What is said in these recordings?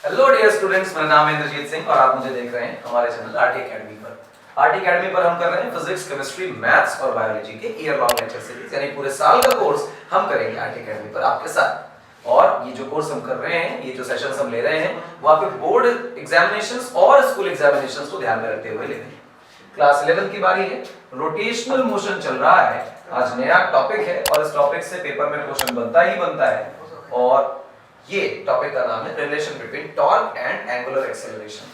Hello dear students, मेरा नाम है इंद्रजीत सिंह और आप मुझे देख रहे हैं हमारे चैनल आरटी एकेडमी पर। आरटी एकेडमी पर हम कर रहे हैं फिजिक्स, केमिस्ट्री, मैथ्स और बायोलॉजी के ईयर लॉन्ग लेक्चर सीरीज, यानी पूरे साल का कोर्स हम करेंगे आरटी एकेडमी पर आपके साथ। और ये जो कोर्स हम कर रहे हैं, ये जो सेशंस हम ले रहे हैं, वो आपके बोर्ड एग्जामिनेशंस और स्कूल एग्जामिनेशंस को ध्यान में रखते हुए ले रहे हैं। क्लास 11 की बारी है, रोटेशनल मोशन चल रहा है। आज नया टॉपिक है और इस टॉपिक से पेपर में क्वेश्चन बनता ही बनता है। और ये टॉपिक का नाम है relation between torque and angular acceleration.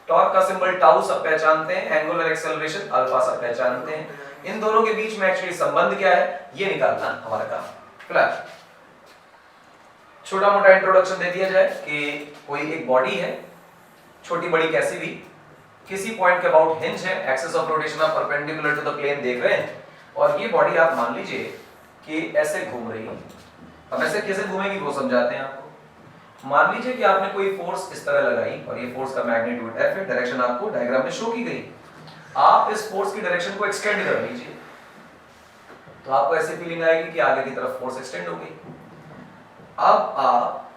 Torque का सिंबल टाउ सब पहचानते हैं, एंगुलर एक्सेलरेशन अल्फा सब पहचानते हैं। इन दोनों के बीच में एक्चुअली संबंध क्या है, ये निकालना हमारा काम। क्लियर? छोटा मोटा इंट्रोडक्शन दे दिया जाए कि कोई एक बॉडी है, छोटी बड़ी कैसी भी, किसी पॉइंट के अबाउट हिंज है, axis of rotation of perpendicular to the plane देख रहे हैं, और ये बॉडी आप मान लीजिए कि ऐसे घूम रही है। अब ऐसे कैसे घूमेगी वो समझाते हैं आपको। मान लीजिए कि आपने कोई फोर्स इस तरह लगाई और ये फोर्स का मैग्नीट्यूड f है, डायरेक्शन आपको डायग्राम में शो की गई। आप इस फोर्स की डायरेक्शन को एक्सटेंड कर लीजिए तो आपको ऐसी फीलिंग आएगी कि आगे की तरफ फोर्स एक्सटेंड हो गई। अब आप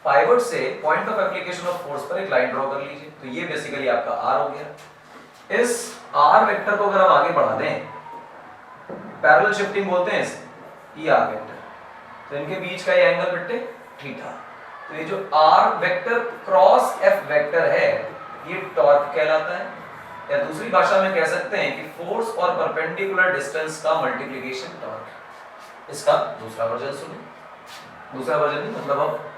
पाइवट से point of application of force पर एक लाइन ड्रॉ कर लीजिए, तो ये बेसिकली आपका r हो गया। इस r वेक्टर को अगर हम आगे बढ़ा दें, पैरेलल शिफ्टिंग बोलते हैं इसे, ये r वेक्टर, तो इनके बीच का ये एंगल बेटे थीटा। तो ये जो r vector cross f vector है, ये टॉर्क कहलाता है, या दूसरी भाषा में कह सकते हैं कि फोर्स और परपेंडिकुलर डिस्टेंस का मल्टीप्लिकेशन टॉर्क। इसका दूसरा वर्जन सुनिए। दूसरा वर्जन नहीं मतलब अब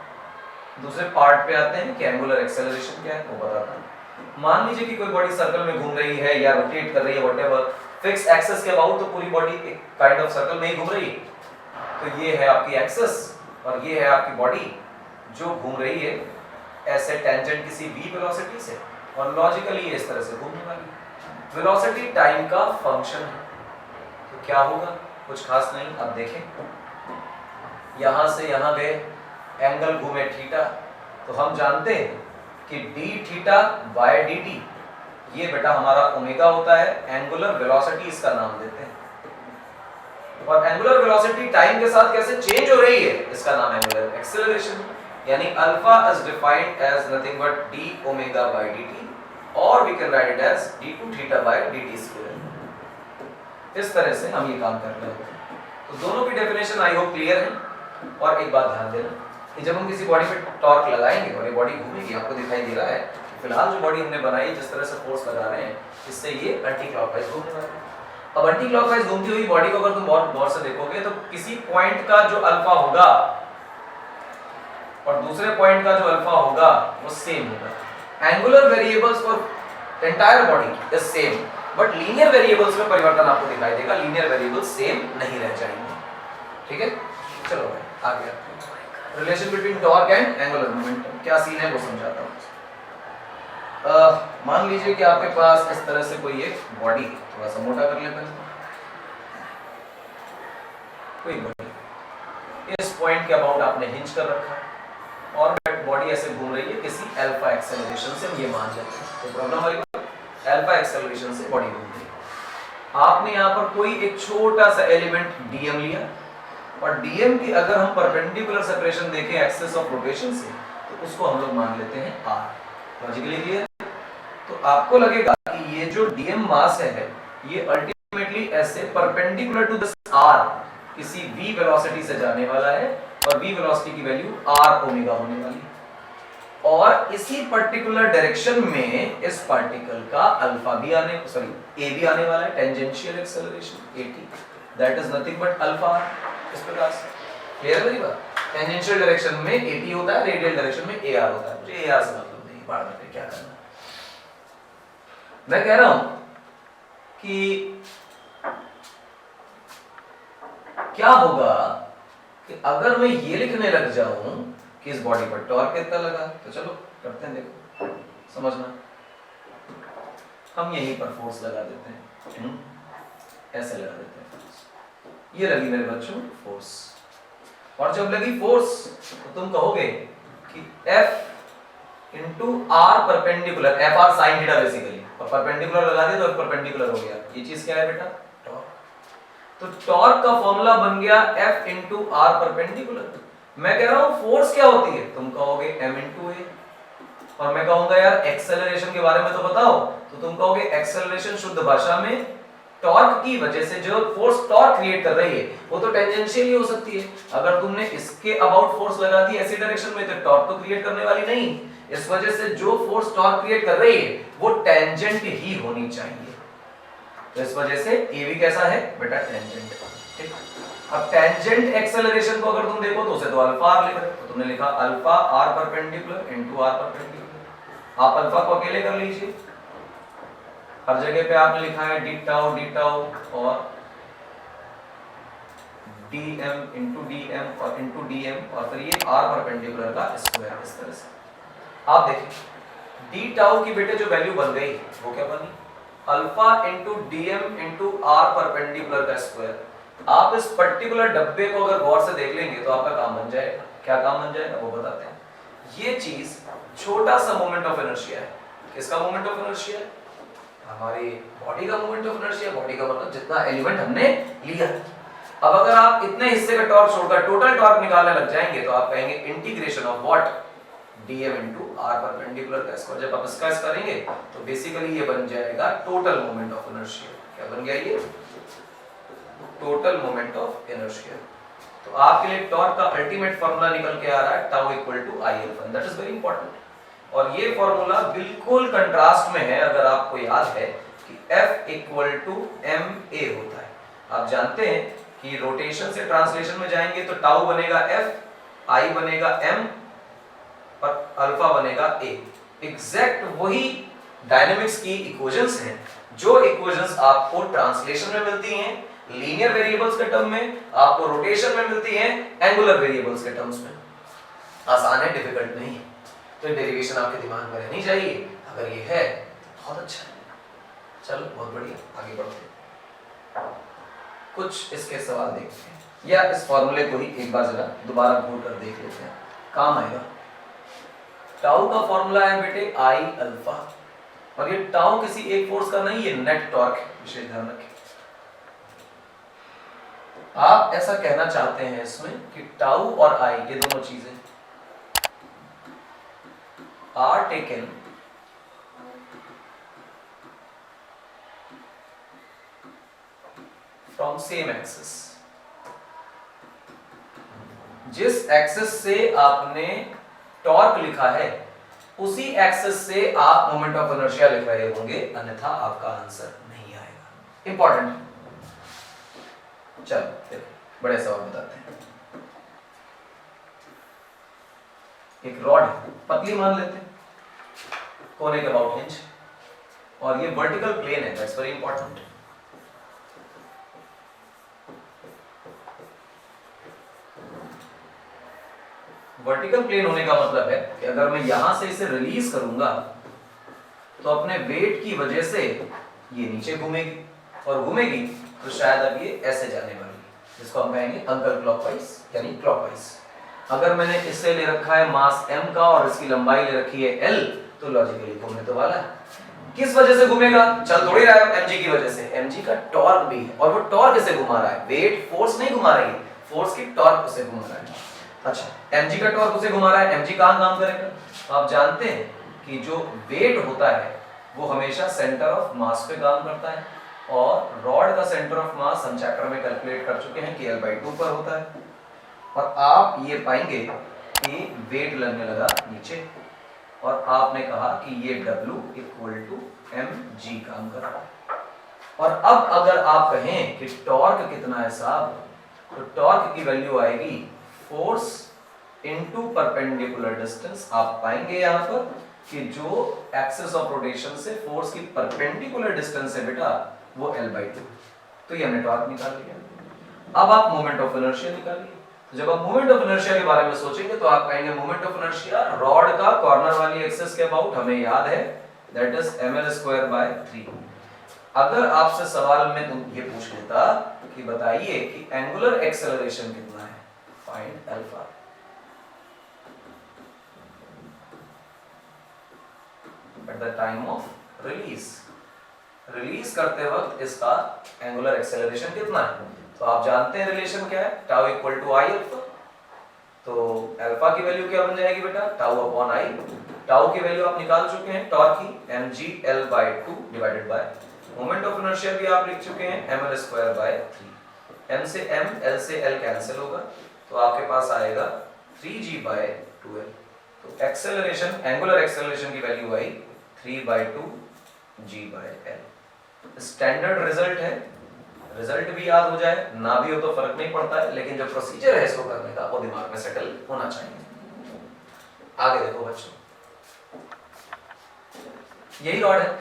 दूसरे पार्ट पे आते हैं कि एंगुलर एक्सेलरेशन क्या है वो बताता हूं। मान लीजिए कि कोई बॉडी सर्कल में घूम रही है या रोटेट कर रही है, व्हाटएवर, फिक्स एक्सिस के अबाउट, तो पूरी बॉडी एक काइंड ऑफ सर्कल में ही घूम रही है। तो ये है आपकी एक्सिस और ये है आपकी बॉडी जो घूम रही है ऐसे टेंजेंट किसी v वेलोसिटी से, और लॉजिकली इस तरह से घूमने वाली। वेलोसिटी टाइम का फंक्शन है, तो क्या होगा, कुछ खास नहीं। अब देखें, यहां से यहां गए, एंगल घूमे थीटा, तो हम जानते हैं कि d थीटा बाय dt ये बेटा हमारा ओमेगा होता है। एंगुलर वेलोसिटी इसका नाम देते हैं, और एंगुलर वेलोसिटी टाइम के साथ कैसे चेंज हो रही है, इसका नाम एंगुलर एक्सेलरेशन। यानी alpha is defined as nothing but d omega by dt, और we can write it as d2 theta by dt square. इस तरह से हम ये काम कर रहे हैं। तो दोनों की डेफिनेशन आई होप क्लियर है। और एक बात ध्यान देना कि जब हम किसी बॉडी पे टॉर्क लगाएंगे और ये बॉडी घूमेगी, आपको दिखाई दे रहा है कि फिलहाल जो बॉडी हमने बनाई, जिस तरह से फोर्स लगा रहे हैं, इससे ये एंटी क्लॉकवाइज घूमने वाला है। अब एंटी क्लॉकवाइज घूमती हुई बॉडी को अगर तुम बहुत गौर से देखोगे तो किसी पॉइंट का जो अल्फा होगा और दूसरे पॉइंट का जो अल्फा होगा वो सेम होगा। Angular variables for entire body is same, but linear variables में परिवर्तन आपको दिखाई देगा। लीनियर वेरिएबल्स सेम नहीं रह जाएंगे। ठीक है, चलो भाई आगे आते हैं। Relation between torque and angular momentum क्या सीन है वो समझाता हूँ। मान लीजिए कि आपके पास इस तरह से कोई एक बॉडी, थोड़ा सा मोटा कर लेते हैं, कोई बॉडी इस पॉइंट के अबाउट आपने हिंज कर रखा है और बॉडी ऐसे घूम रही है किसी अल्फा एक्सेलरेशन से, हम ये मान लेते हैं। तो प्रॉब्लम वाली बात, अल्फा एक्सेलरेशन से बॉडी घूम रही है। आपने यहाँ पर कोई एक छोटा सा एलिमेंट डीएम लिया, और डीएम की अगर हम परपेंडिकुलर सेपरेशन देखें एक्सिस ऑफ रोटेशन से, तो उसको हम लोग मान लेते हैं r। Logically clear? तो आपको लगेगा कि ये जो डीएम मास है, ये अल्टीमेटली ऐसे परपेंडिकुलर टू दिस r किसी v वेलोसिटी से जाने वाला है, और v वेलोसिटी की वैल्यू r ओमेगा होने वाली है। और इसी पर्टिकुलर डायरेक्शन में इस पार्टिकल का अल्फा भी आने, सॉरी a भी आने वाला है, tangential acceleration at, that is nothing but alpha. इस प्रकार से क्लियर है मेरी बात? टेंजेंशियल डायरेक्शन में at होता है, रेडियल डायरेक्शन में ar होता है। मुझे ar से मतलब नहीं, बाद में क्या करना। मैं कह रहा हूं कि क्या होगा कि अगर मैं ये लिखने लग जाऊं कि इस बॉडी पर टॉर्क कितना लगा, तो चलो करते हैं, देखो समझना। हम यहीं पर फोर्स लगा देते हैं, ऐसे लगा देते हैं। ये लगी मेरे बच्चों फोर्स, और जब लगी फोर्स तो तुम कहोगे कि F into R perpendicular, F R sine theta basically, और परपेंडिकुलर लगा दिया तो परपेंडिकुलर हो गया। ये चीज क्या है बेटा? टॉर्क। तो टॉर्क का फॉर्मूला बन गया F इंटू आर परपेंडिकुलर। मैं कह रहा हूं फोर्स क्या होती है, तुम कहोगे m इंटू ए, और मैं कहूंगा यार एक्सेलरेशन के बारे में तो बताओ, तो तुम कहोगे एक्सेलरेशन शुद्ध भाषा में टॉर्क की वजह से जो फोर्स टॉर्क क्रिएट कर रही है वो तो टेंजेंशियल ही हो सकती है। अगर तुमने इसके अबाउट फोर्स लगा दी ऐसी डायरेक्शन में तो टॉर्क तो क्रिएट करने वाली नहीं, इस वजह से जो फोर्स टॉर्क क्रिएट कर रही है वो टेंजेंट ही होनी चाहिए। तो इस वजह से ए भी कैसा है बेटा, टेंजेंट। ठीक, अब टेंजेंट एक्सेलरेशन को अगर तुम देखो तो उसे तो अल्फा आर लिख रहे हो, तो तुमने लिखा alpha R perpendicular into R perpendicular. आप अल्फा को अकेले कर लीजिए, हर जगह पे आपने लिखा है डी टाउ और dm इंटू dm और इंटू dm और फिर ये r परपेंडिकुलर का स्क्वायर। इस तरह से आप देखिए डी टाउ की बेटे जो वैल्यू बन गई वो क्या बनी, alpha into dm into r perpendicular का स्क्वायर। आप इस पर्टिकुलर डब्बे को अगर गौर से देख लेंगे तो आपका काम बन जाएगा। क्या काम बन जाएगा वो बताते हैं। ये चीज छोटा सा मोमेंट ऑफ इनर्शिया है। किसका मोमेंट ऑफ इनर्शिया है, हमारी बॉडी का मोमेंट ऑफ इनर्शिया। बॉडी का मतलब जितना एलिमेंट हमने लिया। अब अगर आप इतने हिस्से का टॉर्क छोड़कर टोटल टॉर्क निकालने लग जाएंगे तो आप कहेंगे integration of what, dm into r perpendicular का स्क्वायर। जब आप इसका करेंगे तो बेसिकली ये बन जाएगा टोटल मोमेंट ऑफ इनर्शिया। क्या बन गया ये, टोटल मोमेंट ऑफ इनर्शिया। तो आपके लिए टॉर्क का अल्टीमेट फार्मूला निकल के आ रहा है tau equal to I alpha. That is very important. और ये फार्मूला बिल्कुल कंट्रास्ट में है, अगर आपको याद है कि F equal to M A होता है। आप जानते हैं कि रोटेशन से ट्रांसलेशन में जाएंगे तो टाउ बनेगा F, I बनेगा M और अल्फा बनेगा A। एग्जैक्ट वही डायनेमिक्स की इक्वेशंस हैं जो इक्वेशंस आपको ट्रांसलेशन में मिलती हैं लीनियर वेरिएबल्स के टर्म में, आपको रोटेशन में मिलती हैं एंगुलर वेरिएबल्स के टर्म्स में। आसान है, डिफिकल्ट नहीं है। तो डेरिवेशन आपके दिमाग में रहनी चाहिए। अगर ये है बहुत अच्छा है। चलो बहुत बढ़िया, आगे बढ़ते हैं। कुछ इसके सवाल देखते हैं या इस फॉर्मूले को ही एक बार जरा दोबारा घूर कर देख लेते हैं, काम आएगा। टाउ का फॉर्मूला है बेटे आई अल्फा, और ये टाउ किसी एक फोर्स का नहीं, ये नेट टॉर्क है। विशेष ध्यान रखें। आप ऐसा कहना चाहते हैं इसमें कि टाउ और आई ये दोनों चीजें are taken from same axis। जिस एक्सिस से आपने टॉर्क लिखा है उसी एक्सिस से आप मोमेंट ऑफ इनर्शिया लिख रहे होंगे, अन्यथा आपका आंसर नहीं आएगा। इंपॉर्टेंट। चलो देखो बड़े सवाल बताते हैं। एक रॉड पतली मान लेते हैं, कोने के अबाउट इंच, और ये वर्टिकल प्लेन है। That's very important. Vertical plane होने का मतलब है कि अगर मैं यहां से इसे रिलीज करूंगा तो अपने वेट की वजह से ये नीचे घूमेगी, और घूमेगी तो शायद अब ये ऐसे जाने वाली है, जिसको हम कहेंगे अंकल क्लॉकवाइज यानी क्लॉकवाइज। अगर मैंने इससे ले रखा है मास m का और इसकी लंबाई ले रखी है l, तो लॉजिकली घूमने तो वाला है। किस वजह से घूमेगा, चल थोड़ी रहा है, mg की वजह से। mg का टॉर्क भी है, और वो टॉर्क इसे घुमा रहा है, वेट फोर्स नहीं घुमा रही है, फोर्स की टॉर्क उसे घुमा रहा है। अच्छा, mg का टॉर्क उसे घुमा रहा है, mg कहां काम करेगा। तो आप जानते हैं कि जो वेट होता है वो हमेशा सेंटर ऑफ मास पे काम करता है, और रॉड का सेंटर ऑफ मास हम चैप्टर में कैलकुलेट कर चुके हैं कि L/2 पर होता है। और आप ये पाएंगे कि वेट लगने लगा नीचे, और आपने कहा कि ये W इक्वल टू mg काम कर रहा है। और अब अगर आप कहें कि टॉर्क कितना है साहब, तो टॉर्क की वैल्यू आएगी फोर्स इनटू परपेंडिकुलर डिस्टेंस। आप पाएंगे यहाँ पर कि जो एक्सिस ऑफ रोटेशन से फोर्स की परपेंडिकुलर डिस्टेंस है बेटा वो L/2। तो ये हमने टॉर्क निकाल लिया। अब आप मोमेंट ऑफ इनर्शिया निकालिए। तो जब आप मोमेंट ऑफ इनर्शिया के बारे में सोचेंगे तो आप कहेंगे मोमेंट ऑफ इनर्शिया रॉड का कॉर्नर वाली एक्सिस के अबाउट हमें याद है, दैट इज ml²/3। अगर आपसे सवाल में तुम ये पूछ लेता कि बताइए कि एंगुलर एक्सेलरेशन कितना है, find alpha, at the time of release. Release करते वक्त इसका एंगुलर एक्सेलरेशन कितना है, तो आप जानते हैं रिलेशन क्या है, tau equal to I alpha. तो अल्फा की वैल्यू क्या बन जाएगी बेटा, टाउ अपॉन आई। टाउ की वैल्यू आप निकाल चुके हैं टॉर्क की, mg/L/2 divided by moment of inertia भी आप लिख चुके हैं ml²/3। m से m, l से l कैंसिल होगा, तो आपके पास आएगा 3g/2l। तो एक्सेलरेशन, एंगुलर एक्सेलरेशन की वैल्यू आई 3/2g/l। स्टैंडर्ड रिजल्ट है, रिजल्ट भी याद हो जाए ना भी हो तो फर्क नहीं पड़ता है, लेकिन जो प्रोसीजर है इसको करने का वो दिमाग में सेटल होना चाहिए। आगे देखो बच्चों, यही रॉड है,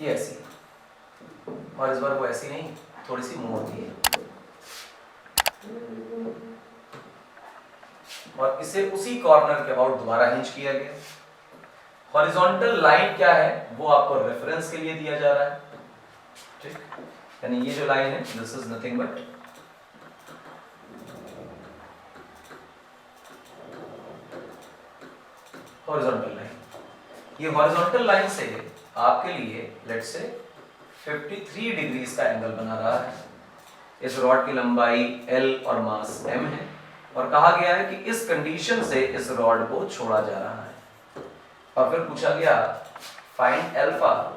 ये ऐसी, और इस बार वो ऐसी नहीं, थोड़ी सी मुंह होती है, और इसे उसी कॉर्नर के अबाउट दोबारा हिंज किया गया। हॉरिजॉन्टल लाइन क्या है वो आपको रेफरेंस के लिए दिया जा रहा है, ठीक, यानी ये जो लाइन है this is nothing but horizontal line. ये हॉरिजॉन्टल लाइन से आपके लिए लेट्स से 53 डिग्रीज का एंगल बना रहा है। इस रॉड की लंबाई L और मास m है, और कहा गया है कि इस कंडीशन से इस रॉड को छोड़ा जा रहा है। और फिर पूछा गया find alpha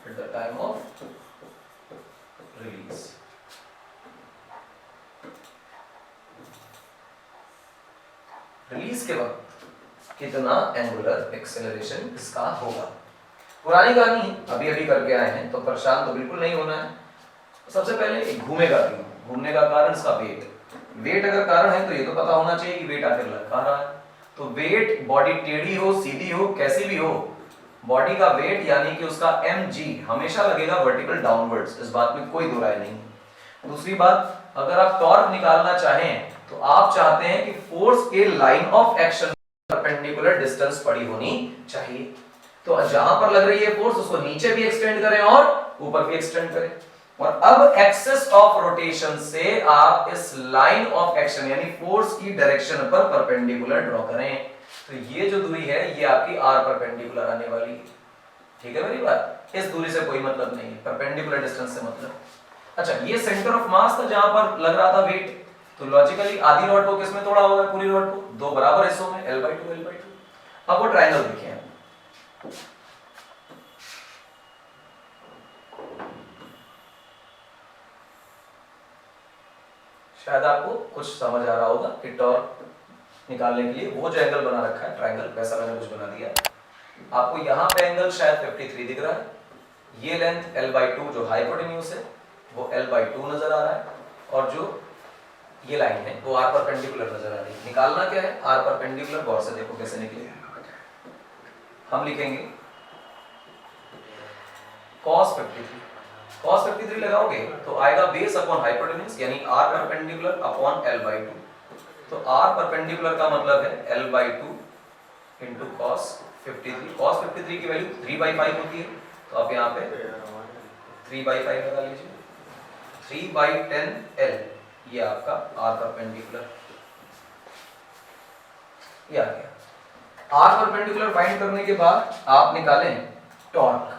at the time of release. Release के वक्त कितना एंगुलर एक्सेलरेशन इसका होगा। पुरानी कहानी अभी अभी करके आए हैं तो परेशान तो बिल्कुल नहीं होना है। सबसे पहले घूमेगा क्यों, घूमने का कारण इसका वेट। वेट अगर कारण है तो ये तो पता होना चाहिए कि वेट आकर लग कहाँ रहा है। तो वेट, बॉडी टेढ़ी हो सीधी हो कैसी भी हो, बॉडी का वेट यानी कि उसका mg हमेशा लगेगा वर्टिकल डाउनवर्ड्स, इस बात में कोई दो राय नहीं। दूसरी बात, अगर आप टॉर्क निकालना चाहें तो आप चाहते हैं कि फोर्स के line of action perpendicular distance पड़ी होनी चाहिए। तो जहां पर लग रही है फोर्स उसको नीचे भी एक्सटेंड करें और ऊपर भी एक्सटेंड करें। और अब एक्सेस ऑफ रोटेशन से आप इस लाइन ऑफ एक्शन यानी फोर्स की डायरेक्शन पर परपेंडिकुलर ड्रॉ करें। तो ये जो दूरी है ये आपकी r परपेंडिकुलर आने वाली है, ठीक है मेरी बात। इस दूरी से कोई मतलब नहीं है, परपेंडिकुलर डिस्टेंस से मतलब। अच्छा, ये सेंटर ऑफ मास था जहां पर लग रहा था वेट, तो लॉजिकली आधी रॉड को किसमें तोड़ा होगा, पूरी रॉड को दो बराबर हिस्सों में, L/2 L/2। अब वो ट्रायंगल देखिए, शायद आपको कुछ समझ आ रहा होगा कि टॉर्क निकालने के लिए वो जो एंगल बना रखा है ट्रायंगल, वैसा मैंने कुछ बना दिया। आपको यहाँ पे एंगल शायद 53 दिख रहा है, ये लेंथ L/2 जो हाइपोटेन्यूज है वो L/2 नजर आ रहा है, और जो ये लाइन है वो r परपेंडिकुलर नजर आ रही है। निकालना क्या है, r परपेंडिकुलर, गौर से देखो कैसे निकलेगा। हम लिखेंगे cos 53, cos 53 लगाओगे तो आएगा बेस अपॉन हाइपोटेन्यूज यानी r परपेंडिकुलर अपॉन L/2। तो r परपेंडिकुलर का मतलब है L/2 इनटू cos 53। cos 53 की वैल्यू 3/5 होती है, तो आप यहाँ पे 3/5 लगा लीजिए। 3/10L ये आपका r परपेंडिकुलर, ये आ गया। r परपेंडिकुलर फाइंड करने के बाद आप निकालें टॉर्क।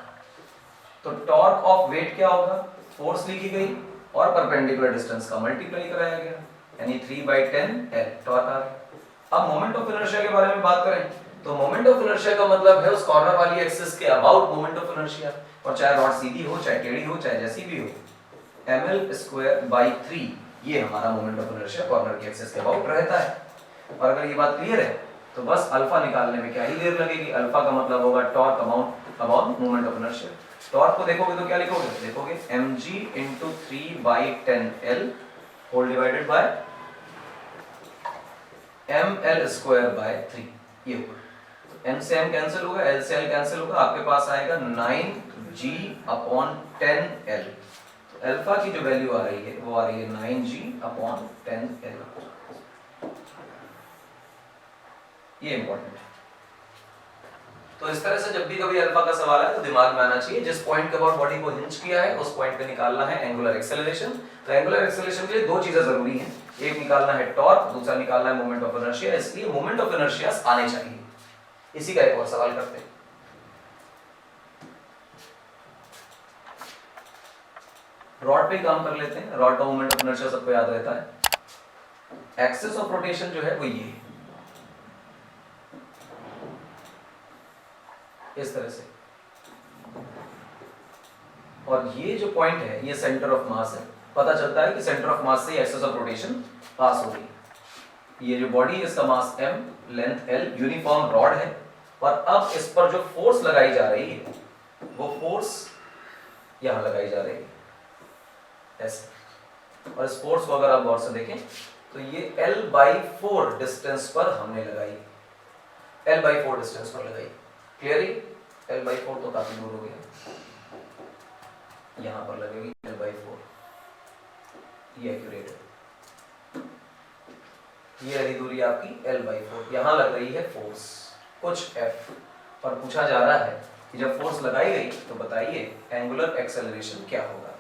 तो टॉर्क ऑफ वेट क्या होगा, फोर्स लिखी गई और परपेंडिकुलर डिस्टेंस का मल्टीप्लाई कराया गया यानी 3/10L टॉर्क आ गया। अब मोमेंट ऑफ इनर्शिया के बारे में बात करें तो मोमेंट ऑफ इनर्शिया का मतलब है उस कॉर्नर वाली एक्सिस के अबाउट मोमेंट ऑफ इनर्शिया, और चाहे रॉड सीधी हो चाहे टेढ़ी हो चाहे जैसी भी हो, ml²/3 ये हमारा मोमेंट ऑफ इनर्शिया कॉर्नर की एक्सिस के अबाउट रहता है। और अगर ये बात क्लियर है तो बस अल्फा निकालने में क्या ही देर लगेगी। अल्फा का मतलब होगा torque about moment of inertia. Torque को देखोगे तो क्या लिखोगे, देखोगे mg into 3/10L whole divided by ml²/3। ये होगा, m से m कैंसिल होगा, l से l कैंसिल होगा, आपके पास आएगा 9g/10L। तो अल्फा की जो वैल्यू आ रही है वो आ रही है 9g/10L। ये इंपॉर्टेंट है। तो इस तरह से जब भी कभी अल्फा का सवाल है तो दिमाग में आना चाहिए जिस पॉइंट के अबाउट बॉडी को हिंज किया है उस पॉइंट पे निकालना है एंगुलर एक्सेलरेशन। तो एंगुलर एक्सेलरेशन के लिए दो चीजें जरूरी हैं, एक निकालना है टॉर्क, दूसरा निकालना है मोमेंट ऑफ इनर्शिया, इसलिए मोमेंट ऑफ इनर्शिया आने चाहिए। इसी का एक और सवाल करते हैं। रॉड पे काम कर लेते हैं। रॉड का मोमेंट ऑफ इनर्शिया सबको याद रहता है। एक्सिस ऑफ रोटेशन जो है वो ये इस तरह से, और ये जो पॉइंट है ये सेंटर ऑफ मास है। पता चलता है कि सेंटर ऑफ मास से एक्सिस ऑफ रोटेशन पास हो गई। ये जो बॉडी है इसका मास m, length l, uniform rod है, और अब इस पर जो फोर्स लगाई जा रही है वो फोर्स यहां लगाई जा रही है ऐसे, और इस फोर्स को अगर आप गौर से देखें तो ये l/4 डिस्टेंस पर हमने लगाई, l/4 डिस्टेंस पर लगाई। क्लियरली l/4 तो काफी दूर हो गया, यहां पर लगेगी l/4, ये एक्यूरेट है। ये रही दूरी आपकी l/4, यहां लग रही है फोर्स कुछ f, और पूछा जा रहा है कि जब फोर्स लगाई गई तो बताइए एंगुलर एक्सेलरेशन क्या होगा।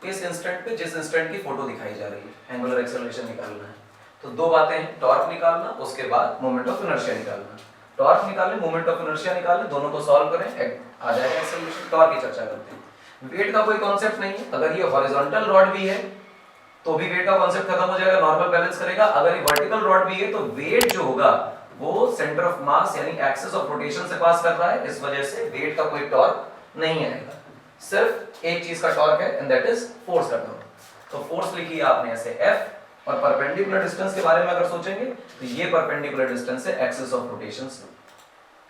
इस इंस्टेंट पे जिस इंस्टेंट की फोटो दिखाई जा रही है एंगुलर एक्सेलरेशन निकालना है, तो दो बातें हैं, टॉर्क निकालना, उसके बाद मोमेंट ऑफ इनर्शिया निकालना। टॉर्क निकालें, मोमेंट ऑफ इनर्शिया निकालें, दोनों को सॉल्व करें, आ जाएगा एक्सेलरेशन। टॉर्क की चर्चा करते हैं। वेट का कोई कॉन्सेप्ट नहीं है, अगर ये हॉरिजॉन्टल रॉड भी है तो भी वेट का कॉन्सेप्ट खत्म हो जाएगा, नॉर्मल बैलेंस करेगा। अगर ये वर्टिकल रॉड भी है तो वेट जो होगा वो सेंटर ऑफ मास यानी एक्सिस ऑफ रोटेशन से पास कर रहा है, इस वजह से वेट का कोई टॉर्क नहीं आएगा। सिर्फ एक चीज का टॉर्क है एंड दैट इज फोर्स का टॉर्क। तो फोर्स लिखी है आपने ऐसे F, और परपेंडिकुलर डिस्टेंस के बारे में अगर सोचेंगे तो ये परपेंडिकुलर डिस्टेंस है एक्सिस ऑफ रोटेशन से।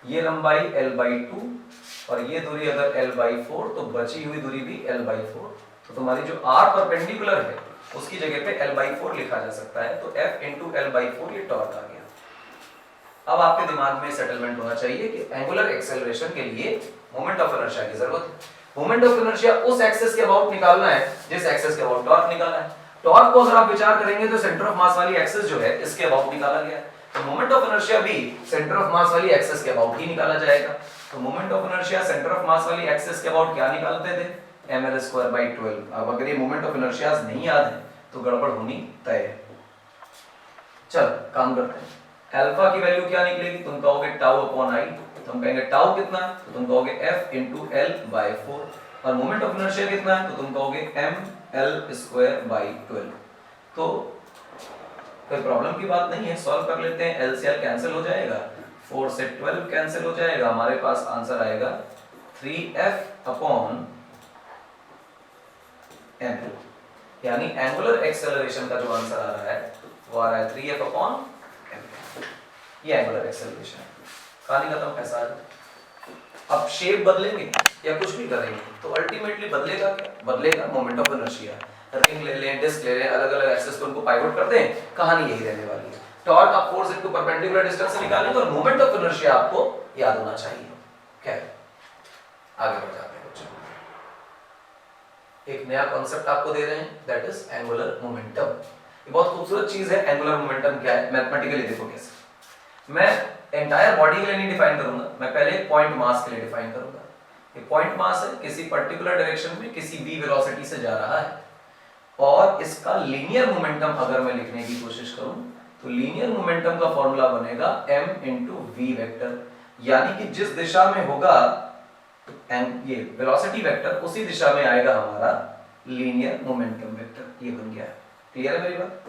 ये लंबाई l/2 और ये दूरी अगर l/4 तो बची हुई दूरी भी l/4, तो तुम्हारी जो r परपेंडिकुलर है उसकी जगह पे l/4 लिखा जा सकता है, तो F into l/4 ये टॉर्क आ गया। अब आपके दिमाग में सेटलमेंट होना चाहिए कि एंगुलर एक्सेलरेशन के लिए मोमेंट ऑफ इनर्शिया की जरूरत है। मोमेंट ऑफ इनर्शिया उस एक्सिस के अबाउट निकालना है जिस एक्सिस के अबाउट टॉर्क निकाला है। टॉर्क को अगर आप विचार करेंगे तो सेंटर ऑफ मास वाली एक्सिस जो है इसके अबाउट निकाला गया है, तो मोमेंट ऑफ इनर्शिया भी सेंटर ऑफ मास वाली एक्सिस के अबाउट ही निकाला जाएगा। तो moment of inertia centre of mass वाली एक्सिस के अबाउट क्या निकालते थे, ml²/12। अब अगर ये मोमेंट ऑफ इनर्शिया नहीं याद है तो गड़बड़ होनी तय है। चल काम करते हैं। अल्फा की वैल्यू क्या निकलेगी, तुम कहोगे τ/I, तुम कहेंगे टाउ कितना है तो तुम कहोगे F into l/4, और मोमेंट ऑफ इनर्शिया कितना है तो तुम कहोगे ml²/12। तो कोई प्रॉब्लम की बात नहीं है, सॉल्व कर लेते हैं। l से l कैंसिल हो जाएगा, 4 से 12 कैंसिल हो जाएगा, हमारे पास आंसर आएगा 3F/ml, यानी एंगुलर एक्सेलरेशन का जो आंसर आ रहा है वो आ रहा है 3F/ml। ये एंगुलर एक्सेलरेशन है। कहानी खत्म, पैसा आ जाए। अब शेप बदलेंगे या कुछ भी करेंगे तो अल्टीमेटली बदलेगा क्या, बदलेगा मोमेंट ऑफ इनर्शिया। रिंग ले लें, डिस्क ले लें, अलग अलग एक्सिस को उनको पाइवोट कर दें, कहानी यही रहने वाली है। टॉर्क आप फोर्स इनटू परपेंडिकुलर डिस्टेंस से निकालेंगे और मोमेंट ऑफ इनर्शिया आपको याद होना चाहिए। क्या है, आगे बढ़ जाते हैं। एक नया कॉन्सेप्ट आपको दे रहे हैं, दैट इज एंगुलर मोमेंटम। ये बहुत खूबसूरत चीज है। एंगुलर मोमेंटम क्या है, मैथमेटिकली देखो कैसे। मैं एंटायर बॉडी के लिए नहीं डिफाइन करूंगा, मैं पहले पॉइंट मास के लिए डिफाइन करूंगा। ये पॉइंट मास है, किसी पर्टिकुलर डायरेक्शन में किसी v वेलोसिटी से जा रहा है, और इसका लीनियर मोमेंटम अगर मैं लिखने की कोशिश करूं तो लीनियर मोमेंटम का फॉर्मूला बनेगा m into v वेक्टर, यानी कि जिस दिशा में होगा ये वेलोसिटी वेक्टर उसी दिशा में आएगा हमारा लीनियर मोमेंटम वेक्टर। ये बन गया। क्लियर है मेरी बात।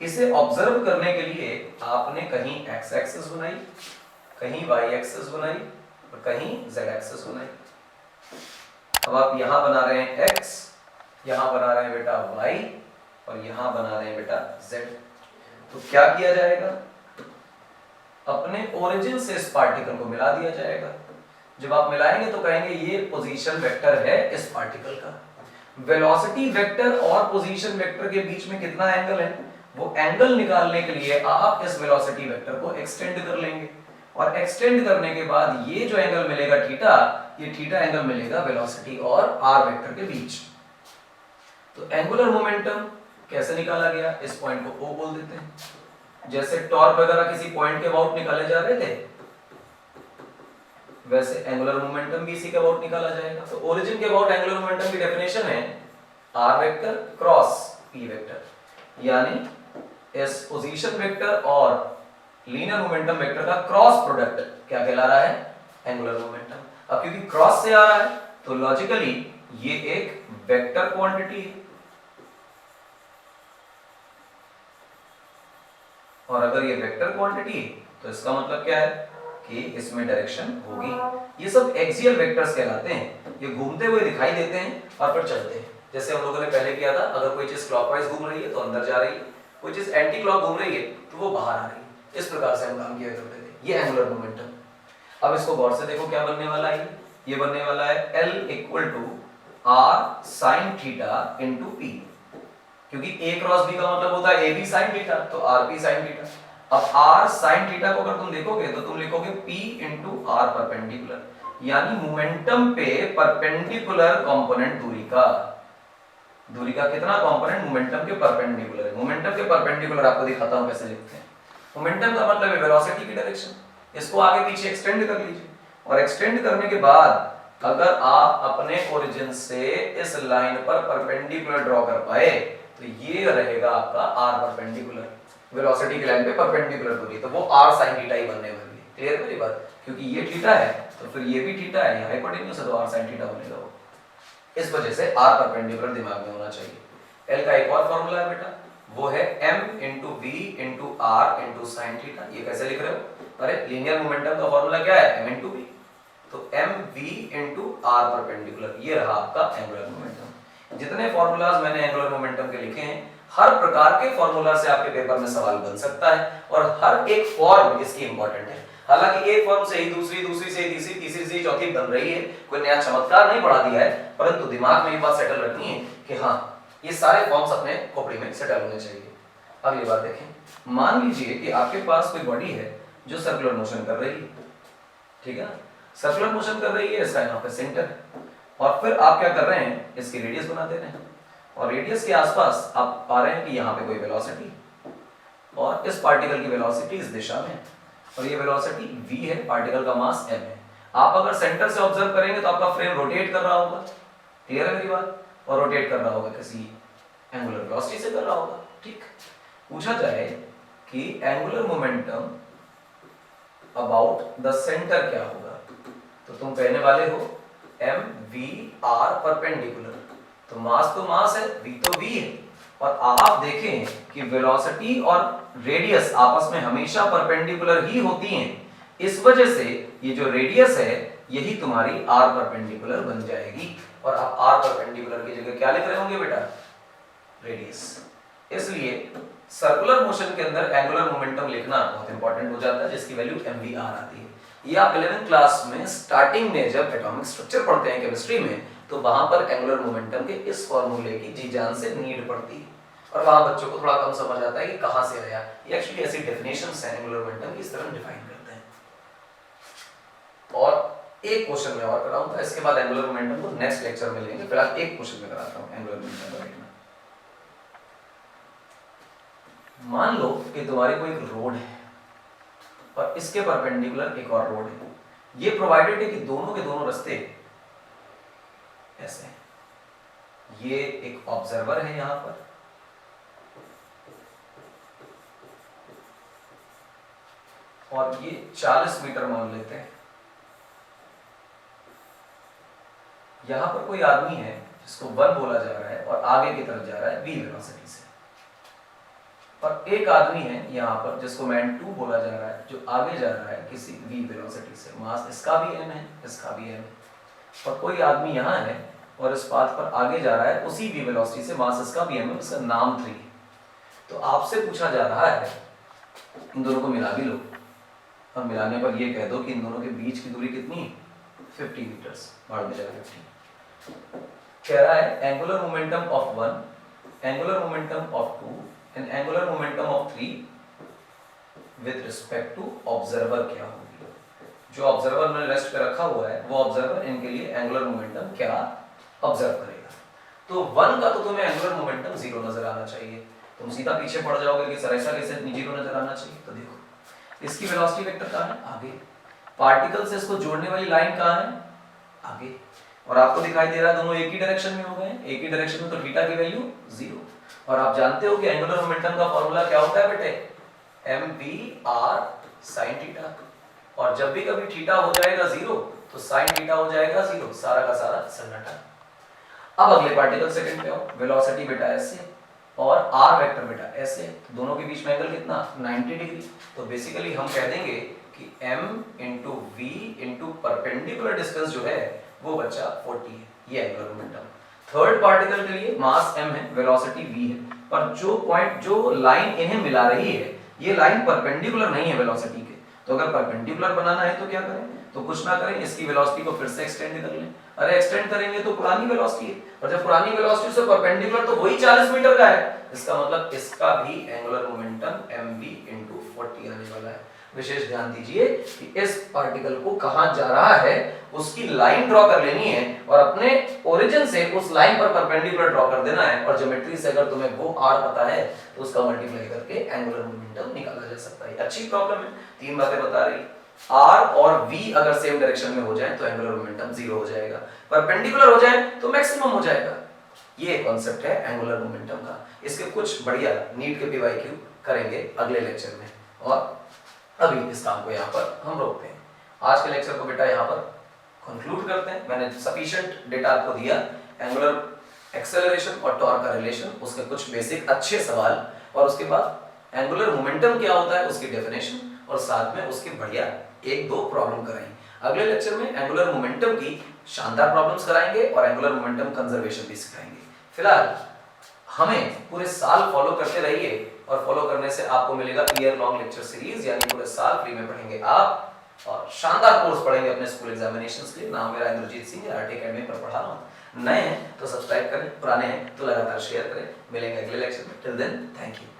इसे ऑब्जर्व करने के लिए आपने कहीं x एक्सिस बनाई, कहीं y एक्सिस बनाई और कहीं z एक्सिस बनाई। अब आप यहां बना रहे हैं x, यहां बना रहे हैं बेटा y और यहां बना रहे हैं बेटा z। तो क्या किया जाएगा, अपने ओरिजिन से इस पार्टिकल को मिला दिया जाएगा। जब आप मिलाएंगे तो कहेंगे ये पोजीशन वेक्टर है इस पार्टिकल का। वेलोसिटी वेक्टर और पोजीशन वेक्टर के बीच में कितना एंगल है, वो एंगल निकालने के लिए आप इस वेलोसिटी वेक्टर को एक्सटेंड कर लेंगे, और एक्सटेंड करने के बाद ये जो एंगल मिलेगा थीटा, ये थीटा एंगल मिलेगा वेलोसिटी और आर वेक्टर के बीच। तो एंगुलर मोमेंटम कैसे निकाला गया, इस पॉइंट को O बोल देते हैं। जैसे टॉर्क वगैरह किसी पॉइंट के अबाउट निकाले जा रहे थे, वैसे एंगुलर मोमेंटम भी इसी के अबाउट निकाला जाएगा। तो ओरिजिन के अबाउट एंगुलर मोमेंटम की डेफिनेशन है R vector cross P vector, यानी इस पोजीशन वेक्टर और लीनियर मोमेंटम वेक्टर का क्रॉस प्रोडक्ट क्या कहला रहा है, एंगुलर मोमेंटम। अब क्योंकि क्रॉस से आ रहा है तो लॉजिकली ये एक वेक्टर क्वांटिटी है, और अगर ये वेक्टर क्वांटिटी है तो इसका मतलब क्या है कि इसमें डायरेक्शन होगी। ये सब एक्सियल वेक्टर्स कहलाते हैं, ये घूमते हुए दिखाई देते हैं और फिर चलते हैं। जैसे हम लोगों ने पहले किया था, अगर कोई चीज क्लॉकवाइज घूम रही है तो अंदर जा रही है, कोई चीज एंटी क्लॉक घूम रही है तो वो बाहर आ रही है। इस प्रकार से हम काम किया करते थे, ये एंगुलर मोमेंटम। अब इसको गौर से देखो क्या बनने वाला है, ये बनने वाला है L equal to R sine theta into P, क्योंकि A क्रॉस B का मतलब होता है AB sin थीटा, तो RP sin थीटा। अब R sin थीटा को अगर तुम देखोगे तो तुम लिखोगे P into R परपेंडिकुलर, यानी मोमेंटम पे परपेंडिकुलर कंपोनेंट दूरी का कितना कंपोनेंट मोमेंटम के परपेंडिकुलर है। मोमेंटम के परपेंडिकुलर आपको दिखाता हूं कैसे लिखते हैं। मोमेंटम का मतलब है वेलोसिटी की डायरेक्शन, इसको आगे पीछे एक्सटेंड कर लीजिए, और एक्सटेंड करने के बाद अगर आप अपने ओरिजिन से इस लाइन पर परपेंडिकुलर ड्रॉ कर पाए तो ये रहेगा आपका r परपेंडिकुलर, वेलोसिटी की लाइन पे परपेंडिकुलर दूरी, तो वो r sin थीटा ही बनने वाली है। क्लियर मेरी बात, क्योंकि ये थीटा है तो फिर ये भी थीटा है, ये हाइपोटेन्यूज है तो r sin थीटा बनेगा वो। इस वजह से r परपेंडिकुलर दिमाग में होना चाहिए। L का एक और फार्मूला है बेटा, वो है m into v into r into sin theta. ये कैसे लिख रहे हो, अरे लीनियर मोमेंटम का फार्मूला क्या है, m into v, तो mv into r परपेंडिकुलर, ये रहा आपका एंगुलर मोमेंटम। जितने फॉर्मूलाज मैंने एंगुलर मोमेंटम के लिखे हैं, हर प्रकार के फॉर्मूला से आपके पेपर में सवाल बन सकता है, और हर एक फॉर्म इसकी इंपॉर्टेंट है। हालांकि एक फॉर्म से ही दूसरी से तीसरी, तीसरी से चौथी बन रही है, कोई नया चमत्कार नहीं बढ़ा दिया है, परंतु दिमाग में ये बात सेटल रखनी है कि हाँ ये सारे फॉर्म्स अपने खोपड़ी में सेटल होने चाहिए। अगली बात देखें, मान लीजिए कि आपके पास कोई बॉडी है जो सर्कुलर मोशन कर रही है, ठीक है, सर्कुलर मोशन कर रही है, इसका यहाँ पे सेंटर है, और फिर आप क्या कर रहे हैं, इसकी रेडियस बना दे रहे हैं, और रेडियस के आसपास आप पा रहे हैं कि यहाँ पे कोई वेलोसिटी, और इस पार्टिकल की वेलोसिटी इस दिशा में, और ये वेलोसिटी v है, पार्टिकल का मास m है। आप अगर सेंटर से ऑब्जर्व करेंगे तो आपका फ्रेम रोटेट कर रहा होगा, क्लियर है मेरी बात, और रोटेट कर रहा होगा किसी एंगुलर वेलोसिटी से कर रहा होगा। ठीक, पूछा जाए कि angular momentum about the centre क्या होगा, तो तुम कहने वाले हो mvr परपेंडिकुलर, तो मास है, v तो v है, और आप देखें कि वेलोसिटी और रेडियस आपस में हमेशा परपेंडिकुलर ही होती हैं, इस वजह से ये जो रेडियस है यही तुम्हारी r परपेंडिकुलर बन जाएगी, और आप r परपेंडिकुलर की जगह क्या लिख रहे होंगे बेटा, रेडियस। इसलिए सर्कुलर मोशन के अंदर एंगुलर मोमेंटम लिखना बहुत इंपॉर्टेंट हो जाता है, जिसकी वैल्यू mvr आती है। ये आप 11th क्लास में स्टार्टिंग में जब एटॉमिक स्ट्रक्चर पढ़ते हैं केमिस्ट्री में, तो वहां पर एंगुलर मोमेंटम के इस फॉर्मूले की जी जान से नीड पड़ती है, और वहां बच्चों को थोड़ा कम समझ आता है कि कहां से आया। ये एक्चुअली ऐसी डेफिनेशंस हैं एंगुलर मोमेंटम की, इस तरह डिफाइन करते हैं। और एक क्वेश्चन में और कराऊंगा, इसके बाद एंगुलर मोमेंटम को नेक्स्ट लेक्चर में लेंगे, फिलहाल एक क्वेश्चन में कराता हूं एंगुलर मोमेंटम का देखना। मान लो कि तुम्हारी कोई एक रोड है और इसके परपेंडिकुलर एक और रोड है, ये प्रोवाइडेड है कि दोनों के दोनों रास्ते ऐसे हैं। ये एक ऑब्जर्वर है यहां पर, और ये 40 मीटर मान लेते हैं। यहां पर कोई आदमी है जिसको 1 बोला जा रहा है और आगे की तरफ जा रहा है v वेलोसिटी से, और एक आदमी है यहाँ पर जिसको मैन 2 बोला जा रहा है, जो आगे जा रहा है किसी v वेलोसिटी से, मास इसका भी m है, इसका भी m है, और कोई आदमी यहाँ है और इस पाथ पर आगे जा रहा है उसी v वेलोसिटी से, मास इसका भी m है, उसका नाम 3 है। तो आपसे पूछा जा रहा है इन दोनों को मिला भी लो, और मिलाने पर ये कह दो कि इन दोनों के बीच की दूरी कितनी है, 50 मीटर्स, बढ़ में जाएगा 50। कह रहा है angular momentum of 1, angular momentum of 2 and angular momentum of 3 with respect to observer क्या होगी। जो ऑब्जर्वर मैंने रेस्ट पे रखा हुआ है वो ऑब्जर्वर इनके लिए एंगुलर मोमेंटम क्या ऑब्जर्व करेगा। तो 1 का तो तुम्हें एंगुलर मोमेंटम 0 नजर आना चाहिए, तुम सीधा पीछे पड़ जाओगे कि सर ऐसा कैसे 0 नजर आना चाहिए। तो देखो इसकी वेलोसिटी वेक्टर कहाँ है, आगे, पार्टिकल से इसको जोड़ने वाली लाइन कहाँ है, आगे, और आपको दिखाई दे रहा है दोनों एक ही डायरेक्शन में हो गए, एक ही डायरेक्शन में, तो थीटा की वैल्यू 0। और आप जानते हो कि एंगुलर मोमेंटम का फॉर्मूला क्या होता है बेटे, mv/r sin थीटा। और जब भी कभी थीटा हो जाएगा 0 तो sin थीटा हो जाएगा 0, सारा का सारा सन्नाटा। अब अगले पार्टिकल सेकंड पे आओ, वेलोसिटी बेटा ऐसे और r वेक्टर बेटा ऐसे, दोनों के बीच में एंगल कितना, 90 डिग्री। तो बेसिकली हम कह देंगे कि m into v into perpendicular distance जो है वो बच्चा 40 है, ये एंगुलर मोमेंटम। थर्ड पार्टिकल के लिए मास m है, वेलोसिटी v है, पर जो लाइन इन्हें मिला रही है ये लाइन परपेंडिकुलर नहीं है वेलोसिटी के। तो अगर परपेंडिकुलर बनाना है तो क्या करें, तो कुछ ना करें, इसकी वेलोसिटी को फिर से एक्सटेंड कर लें। अरे एक्सटेंड करेंगे तो पुरानी वेलोसिटी है, और जब पुरानी वेलोसिटी से परपेंडिकुलर तो वही 40 मीटर का है, इसका मतलब इसका भी एंगुलर मोमेंटम mv इंटू 40 आने वाला है। विशेष ध्यान दीजिए कि इस पार्टिकल को कहां जा रहा है उसकी लाइन ड्रॉ कर लेनी है, और अपने ओरिजिन से उस लाइन पर परपेंडिकुलर ड्रॉ कर देना है, और ज्योमेट्री से अगर तुम्हें वो r पता है तो उसका मल्टीप्लाई करके एंगुलर मोमेंटम निकाला जा सकता है। अच्छी प्रॉब्लम है, तीन बातें बता रही, r और v अगर सेम डायरेक्शन में हो जाए तो एंगुलर मोमेंटम 0 हो जाएगा, परपेंडिकुलर हो जाए तो मैक्सिमम हो जाएगा। ये कॉन्सेप्ट है एंगुलर मोमेंटम का। इसके कुछ बढ़िया नीट के पीवाईक्यू करेंगे अगले लेक्चर में, और अभी इस काम को यहाँ पर हम रोकते हैं। आज के लेक्चर को बेटा यहाँ पर कंक्लूड करते हैं। मैंने सफिशिएंट डेटा आपको दिया, एंगुलर एक्सेलरेशन और टॉर्क का रिलेशन, उसके कुछ बेसिक अच्छे सवाल, और उसके बाद एंगुलर मोमेंटम क्या होता है उसकी डेफिनेशन, और साथ में उसकी बढ़िया एक दो प्रॉब्लम कराएंगे। अगले लेक्चर में एंगुलर मोमेंटम की शानदार प्रॉब्लम्स कराएंगे और एंगुलर मोमेंटम कंजर्वेशन भी सिखाएंगे। फिलहाल हमें पूरे साल फॉलो करते रहिए, और फॉलो करने से आपको मिलेगा ईयर लॉन्ग लेक्चर सीरीज, यानी पूरे साल फ्री में पढ़ेंगे आप, और शानदार कोर्स पढ़ेंगे अपने स्कूल एग्जामिनेशंस के लिए। नाम मेरा इंद्रजीत सिंह है, आरटी एकेडमी पर पढ़ा रहा हूँ। नए हैं तो सब्सक्राइब करें, पुराने हैं तो लगातार शेयर करें। मिलेंगे अगले लेक्चर में, टिल देन थैंक यू।